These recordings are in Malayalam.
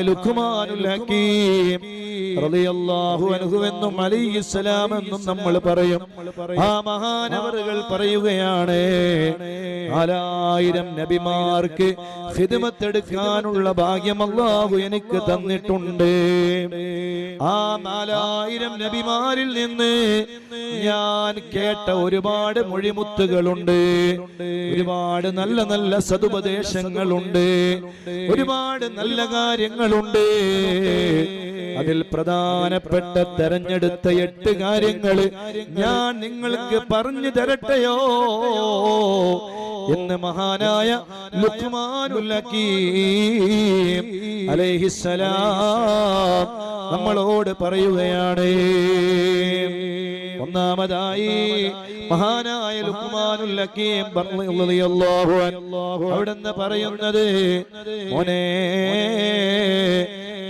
ലുഖ്മാനുൽ ഹകീം റളിയല്ലാഹു അൻഹു എന്നും അലൈഹിസ്സലാം എന്നും നമ്മൾ പറയും. ആ മഹാനവറുകൾ പറയുകയാണ്, 4000 നബിമാർക്ക് ഖിദ്മത്ത് എടുക്കാനുള്ള ഭാഗ്യം അല്ലാഹു എനിക്ക് തന്നിട്ടുണ്ട്. ആ 4000 നബിമാരിൽ നിന്ന് ഞാൻ കേട്ട ഒരുപാട് മൊഴിമുത്തുകളുണ്ട്, ഒരുപാട് നല്ല നല്ല സതുപദേശങ്ങളുണ്ട്, ഒരുപാട് നല്ല കാര്യങ്ങളുണ്ട്. അതിൽ പ്രധാനപ്പെട്ട തെരഞ്ഞെടുത്ത 8 കാര്യങ്ങൾ ഞാൻ നിങ്ങൾക്ക് പറഞ്ഞു തരട്ടെയോ എന്ന് മഹാനായ ലുഖ്മാനുൽ ഹകീം അലൈഹിസ്സലാം നമ്മളോട് പറയുകയാണ്. ഒന്നാമതായി മഹാനായ ലുഖ്മാനുൽ ഹകീം റളിയല്ലാഹു അൻഹു അവിടുന്ന് പറയുന്നത്, മോനെ,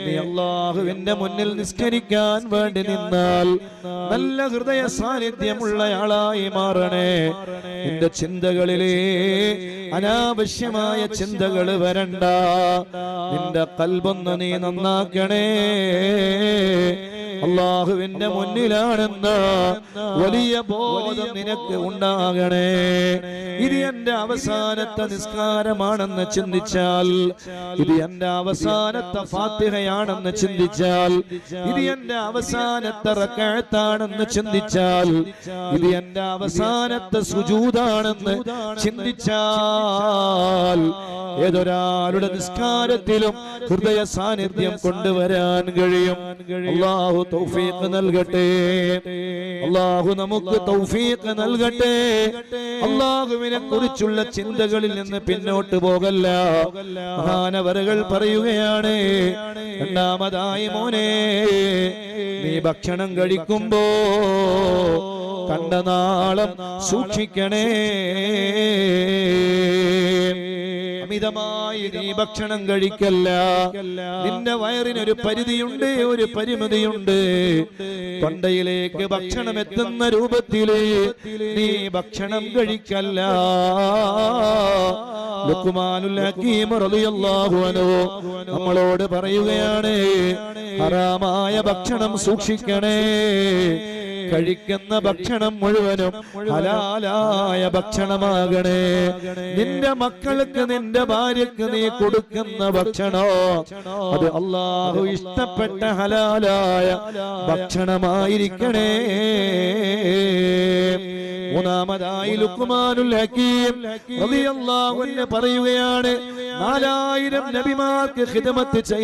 നീ അല്ലാഹുവിന്റെ മുന്നിൽ നിസ്കരിക്കാൻ വേണ്ടി നിന്നാൽ നല്ല ഹൃദയ സാന്നിധ്യമുള്ളയാളായി മാറണേ. നിന്റെ ചിന്തകളിലെ അനാവശ്യമായ ചിന്തകൾ വരണ്ട. നിന്റെ ഖൽബൊന്ന് നീ നന്നാക്കണേ. അല്ലാഹുവിന്റെ മുന്നിലാണെന്ന് വലിയ ബോധം നിനക്ക് ഉണ്ടാകണേ. ഇത് എന്റെ അവസാനത്തെ നിസ്കാരമാണെന്ന് ചിന്തിച്ചാൽ, ഇത് എന്റെ അവസാനത്തെ ഫാത്തിഹയാണെന്ന് ചിന്തിച്ചാൽ, ഇത് എന്റെ അവസാനത്തെ റക്അത്താണെന്ന് ചിന്തിച്ചാൽ, ഇത് എന്റെ അവസാനത്തെ സുജൂദാണെന്ന് ചിന്തിച്ചാൽ, ഏതൊരാളുടെ നിസ്കാരത്തിലും ഹൃദയ സാന്നിധ്യം കൊണ്ടുവരാൻ കഴിയും. അല്ലാഹു തൗഫീഖ് നൽകട്ടെ. അല്ലാഹു നമുക്ക് തൗഫീഖ് നൽകട്ടെ. അല്ലാഹുവിനെ കുറിച്ചുള്ള ചിന്തകളിൽ നിന്ന് പിന്നോട്ട് പോകല്ല. മഹാനവറുകൾ പറയുകയാണ്, രണ്ടാമതായി മോനെ, നീ ഭക്ഷണം കഴിക്കുമ്പോ കണ്ട നാളം സൂക്ഷിക്കണേ. അമിതമായി നീ ഭക്ഷണം കഴിക്കല്ല. നിന്റെ വയറിനൊരു പരിധിയുണ്ട്, ഒരു പരിമിതിയുണ്ട്. തൊണ്ടയിലേക്ക് ഭക്ഷണം എത്തുന്ന രൂപത്തില് നീ ഭക്ഷണം കഴിക്കല്ല. ലുഖ്മാനുൽ ഹകീം റളിയല്ലാഹു അൻഹു നമ്മളോട് പറയുകയാണ്, ഹറാമായ ഭക്ഷണം സൂക്ഷിക്കണേ. കഴിക്കുന്ന ഭക്ഷണം മുഴുവനും ഹലാലായ ഭക്ഷണമാകണേ. നിന്റെ മക്കൾക്ക്, നിന്റെ ഭാര്യക്ക് നീ കൊടുക്കുന്ന ഭക്ഷണോ അത് അല്ലാഹു ഇഷ്ടപ്പെട്ട ഹലാലായ ഭക്ഷണമായിരിക്കണേ. മൂന്നാമതായി ലുഖ്മാനുൽ ഹകീം റളിയല്ലാഹു അൻഹു പറയുകയാണ്, 4000 നബിമാർക്ക് ഖിദ്മത്ത് ചെയ്ത